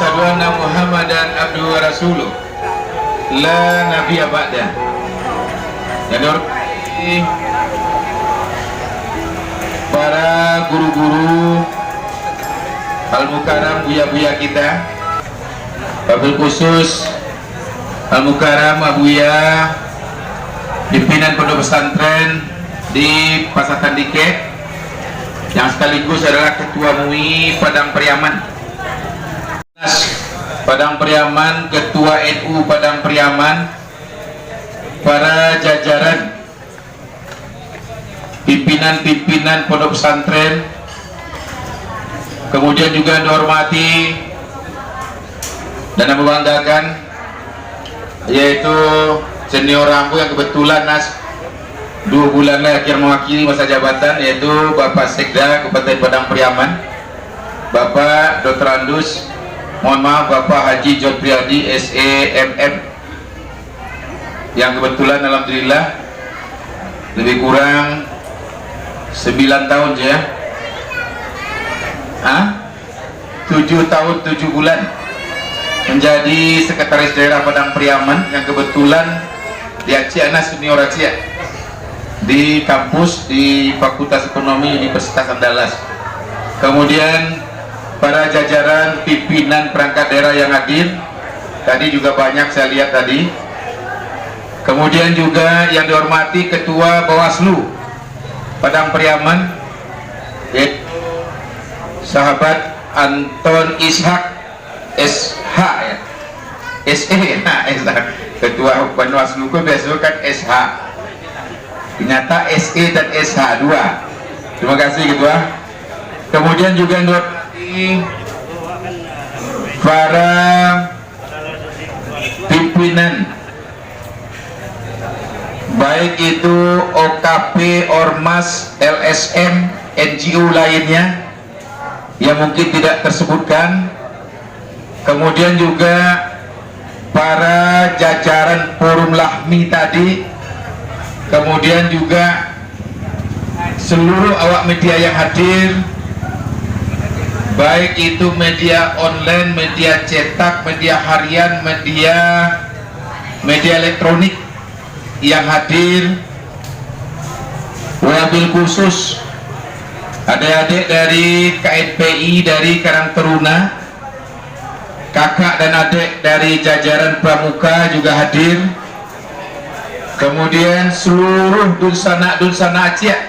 asyhadu anna Muhammadan abduhu wa rasuluh la nabiyya ba'da. Yang dihormati para guru-guru Al-Mukarram, buya-buya kita, wabil khusus Al-Mukarram Abuya, pimpinan pondok pesantren di Pasar Tandike, yang sekaligus adalah Ketua MUI Padang Pariaman, Ketua NU Padang Pariaman, para jajaran pimpinan pondok pesantren, kemudian juga dihormati dan membanggakan yaitu senior Rambu yang kebetulan 2 bulan akhir mewakili masa jabatan, yaitu Bapak Sekda Kabupaten Padang Pariaman, Bapak Dr. Andus, mohon maaf Bapak Haji Jodpriadi SEMM, yang kebetulan alhamdulillah lebih kurang 9 tahun ya, 7 tahun 7 bulan menjadi sekretaris daerah Padang Pariaman, yang kebetulan di Aceh senior Aceh di kampus di Fakultas Ekonomi Universitas Andalas. Kemudian para jajaran pimpinan perangkat daerah yang hadir tadi juga banyak saya lihat tadi. Kemudian juga yang dihormati Ketua Bawaslu Padang Pariaman, yaitu sahabat Anton Ishak SH ya, SE ya, Ketua Bawaslu kan biasa kan SH, ternyata SE dan SH 2. Terima kasih Ketua. Kemudian juga dihormati para pimpinan baik itu OKP, Ormas, LSM, NGO lainnya yang mungkin tidak tersebutkan. Kemudian juga para jajaran Forum Lahmi tadi, kemudian juga seluruh awak media yang hadir, baik itu media online, media cetak, media harian, media elektronik yang hadir, wabil khusus adik-adik dari KNPI dari Karang Taruna, kakak dan adik dari jajaran Pramuka juga hadir. Kemudian seluruh dulsana Aceh,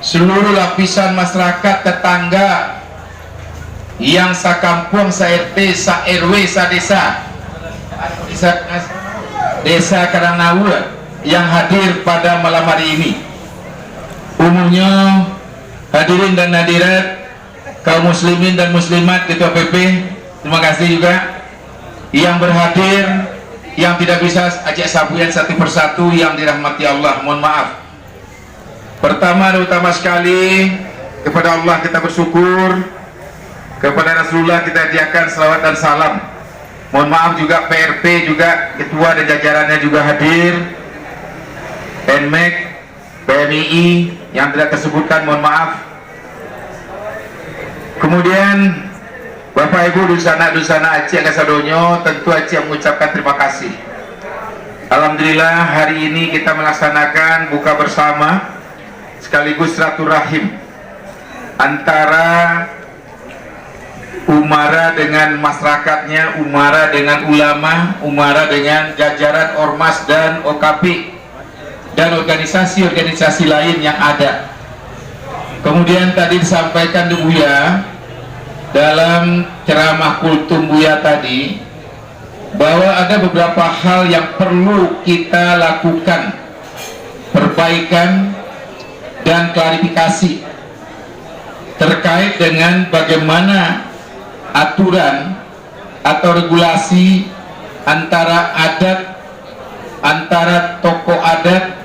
seluruh lapisan masyarakat tetangga yang sakampung, sa-RT, sa-RW, desa Karangnawur yang hadir pada malam hari ini. Umumnya hadirin dan hadirat, kaum muslimin dan muslimat, Ketua PP, terima kasih juga yang berhadir, yang tidak bisa ajak sabuyan satu persatu yang dirahmati Allah. Mohon maaf. Pertama dan utama sekali, kepada Allah kita bersyukur, kepada Rasulullah kita hadiahkan salawat dan salam. Mohon maaf juga PRP juga, ketua dan jajarannya juga hadir, PNMEK, PMII yang tidak tersebutkan, mohon maaf. Kemudian Bapak Ibu dulsana Aceh Kasadonyo, tentu Aceh mengucapkan terima kasih. Alhamdulillah hari ini kita melaksanakan buka bersama sekaligus silaturahim antara Umara dengan masyarakatnya, Umara dengan ulama, Umara dengan jajaran Ormas dan OKP dan organisasi-organisasi lain yang ada. Kemudian tadi disampaikan di Buya dalam ceramah kultum Buya tadi bahwa ada beberapa hal yang perlu kita lakukan perbaikan dan klarifikasi terkait dengan bagaimana aturan atau regulasi antara tokoh adat,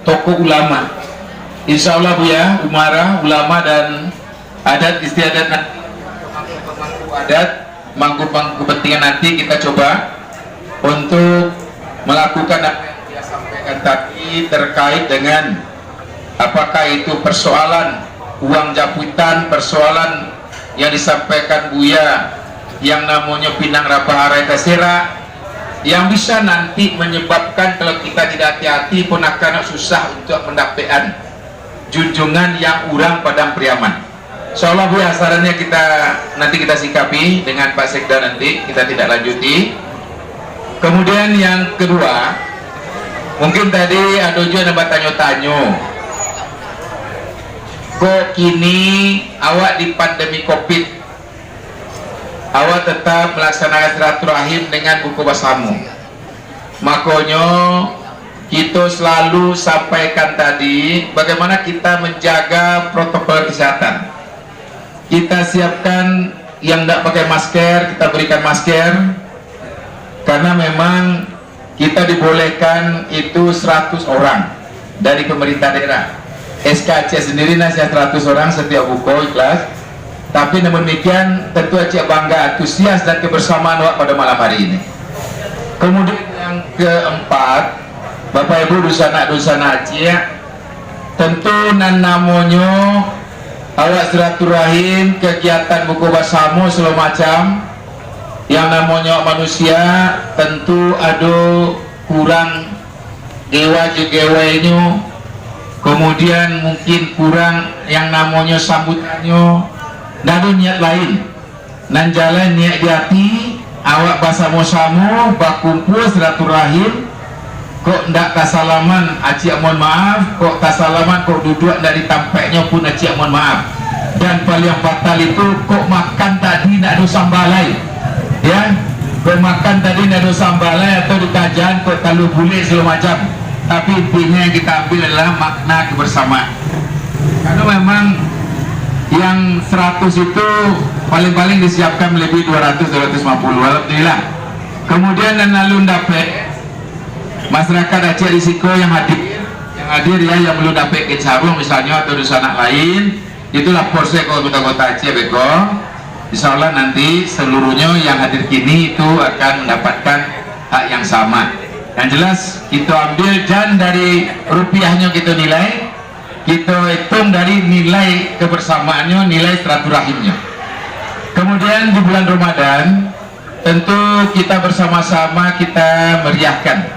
tokoh ulama. Insya Allah Bu ya, Umara, ulama dan adat istiadat nanti, pemangku adat, mangku kepentingan nanti kita coba untuk melakukan apa yang dia sampaikan tadi terkait dengan apakah itu persoalan uang japutan, persoalan yang disampaikan Buya yang namanya Pinang Rabah Arai Tasera, yang bisa nanti menyebabkan kalau kita tidak hati-hati pun akan susah untuk mendapatkan junjungan yang urang Padang Priaman. Insyaallah Bu, sarannya nanti kita sikapi dengan Pak Sekda, nanti kita tidak lanjuti. Kemudian yang kedua, mungkin tadi ada juga yang bertanya-tanya, kok kini awak di pandemi Covid awak tetap melaksanakan silaturahim dengan buku basamu? Makanya kita selalu sampaikan tadi bagaimana kita menjaga protokol kesehatan. Kita siapkan yang tidak pakai masker, kita berikan masker, karena memang kita dibolehkan itu 100 orang dari pemerintah daerah. SKC sendiri nasihat 100 orang setiap buku ikhlas. Tapi namun demikian tentu Aceh bangga, antusias dan kebersamaan pada malam hari ini. Kemudian yang keempat, Bapak Ibu dusana-dusana Aceh, tentu namanya awak silaturahim, kegiatan buku basamu segala macam, yang namanya manusia tentu ada kurang gewa-gewanya, kemudian mungkin kurang yang namanya sambutannya, dan niat lain nan jalan niat di hati awak basamu-samu bakumpul silaturahim, kok ndak kasalaman Aceh mohon maaf, kok kasalaman kok duduk dari tampaknya pun Aceh mohon maaf. Dan paling fatal itu kok makan tadi ndak ada sambalai, ya, kok makan tadi ndak ada sambalai atau di kajian kok talu bule segala macam. Tapi intinya yang kita ambil adalah makna kebersamaan, karena memang yang 100 itu paling-paling disiapkan lebih 200-250, alhamdulillah. Kemudian dan lalu dapat masyarakat Aceh risiko yang hadir ya, yang belum dapat kecarung misalnya atau di sana lain, itulah porsi kota-kota Aceh beko. Insyaallah nanti seluruhnya yang hadir kini itu akan mendapatkan hak yang sama. Yang jelas kita ambil dan dari rupiahnya kita nilai, kita hitung dari nilai kebersamaannya, nilai silaturahimnya. Kemudian di bulan Ramadan tentu kita bersama-sama kita meriahkan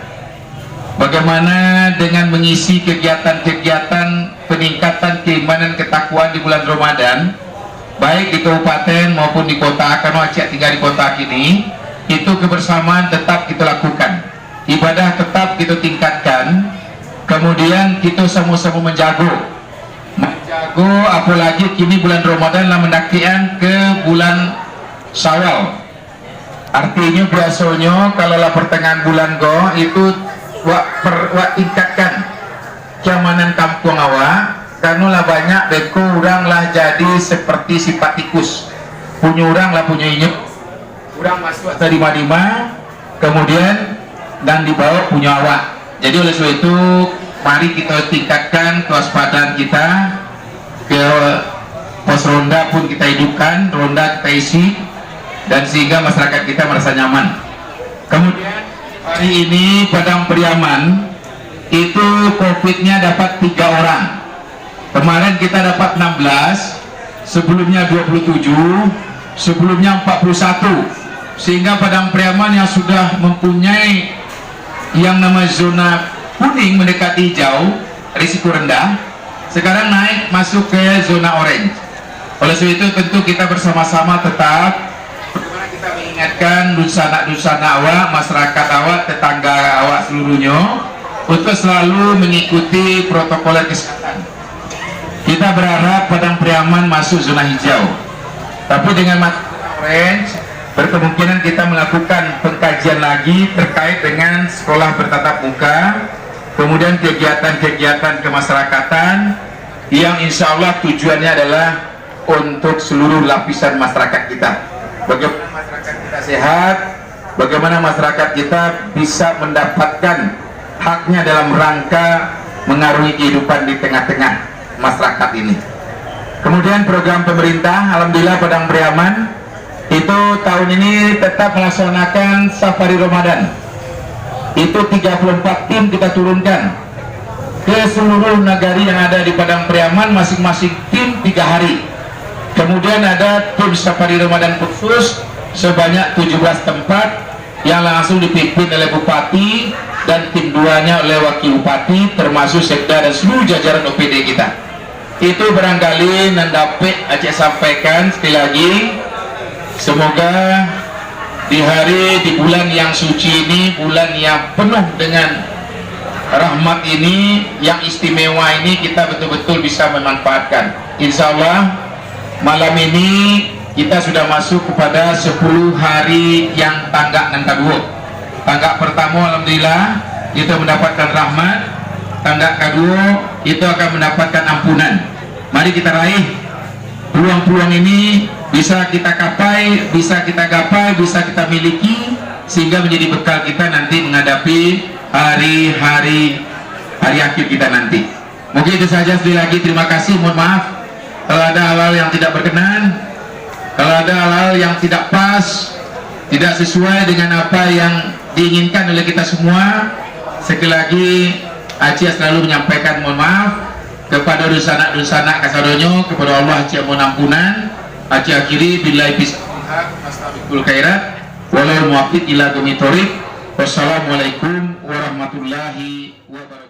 bagaimana dengan mengisi kegiatan-kegiatan peningkatan keimanan ketakwaan di bulan Ramadan, baik di kabupaten maupun di kota. Karena Aceh tinggal di kota kini, itu kebersamaan tetap kita lakukan, ibadah tetap kita tingkatkan. Kemudian kita sama-sama menjago, apalagi kini bulan Ramadan lah mendakian ke bulan Syawal. Artinya biasanya kalau lah pertengahan bulan itu wak tingkatkan keamanan kampung awak, karena lah banyak beko orang lah jadi seperti sifat tikus, punya orang lah punya inyuk, orang masuk tadi madima kemudian dan dibawa punya awak. Jadi oleh sebab itu mari kita tingkatkan kewaspadaan kita, ke pos ronda pun kita hidupkan, ronda kita isi, dan sehingga masyarakat kita merasa nyaman. Kemudian hari ini Padang Priaman itu COVID-nya dapat 3 orang. Kemarin kita dapat 16, sebelumnya 27, sebelumnya 41, sehingga Padang Priaman yang sudah mempunyai yang nama zona kuning mendekati hijau, risiko rendah, sekarang naik masuk ke zona orange. Oleh sebab itu tentu kita bersama-sama tetap bagaimana kita mengingatkan dusana-dusana awak, masyarakat awak, tetangga awak seluruhnya untuk selalu mengikuti protokol kesehatan. Kita berharap Padang Priaman masuk zona hijau, tapi dengan masuk orange berkemungkinan kita melakukan pengkajian lagi terkait dengan sekolah bertatap muka, kemudian kegiatan-kegiatan kemasyarakatan yang insya Allah tujuannya adalah untuk seluruh lapisan masyarakat kita. Bagaimana masyarakat kita sehat, bagaimana masyarakat kita bisa mendapatkan haknya dalam rangka mengarungi kehidupan di tengah-tengah masyarakat ini. Kemudian program pemerintah, alhamdulillah Padang Priaman itu tahun ini tetap melaksanakan safari Ramadan. Itu 34 tim kita turunkan ke seluruh nagari yang ada di Padang Priaman, masing-masing tim 3 hari. Kemudian ada tim safari Ramadan khusus sebanyak 17 tempat yang langsung dipimpin oleh Bupati dan tim 2-nya oleh Wakil Bupati, termasuk Sekda dan seluruh jajaran OPD kita. Itu barangkali nandape Aceh sampaikan sekali lagi. Semoga di bulan yang suci ini, bulan yang penuh dengan rahmat ini, yang istimewa ini, kita betul-betul bisa memanfaatkan. Insya Allah malam ini kita sudah masuk kepada 10 hari yang tanggak nan kedua. Tanggak pertama alhamdulillah kita mendapatkan rahmat, tanggak kedua itu akan mendapatkan ampunan. Mari kita raih peluang-peluang ini, bisa kita capai, bisa kita gapai, bisa kita miliki, sehingga menjadi bekal kita nanti menghadapi hari-hari akhir kita nanti. Mungkin itu saja. Sekali lagi terima kasih, mohon maaf kalau ada hal-hal yang tidak berkenan, kalau ada hal-hal yang tidak pas, tidak sesuai dengan apa yang diinginkan oleh kita semua. Sekali lagi Aceh selalu menyampaikan mohon maaf kepada dosa-dosa kasadonyo, kepada Allah Aceh mohon ampunan. Aceh akhiri billahi bismillah astagfirul khairat walal muwaffiq ila qomit thoriq. Wassalamualaikum warahmatullahi wabarakatuh.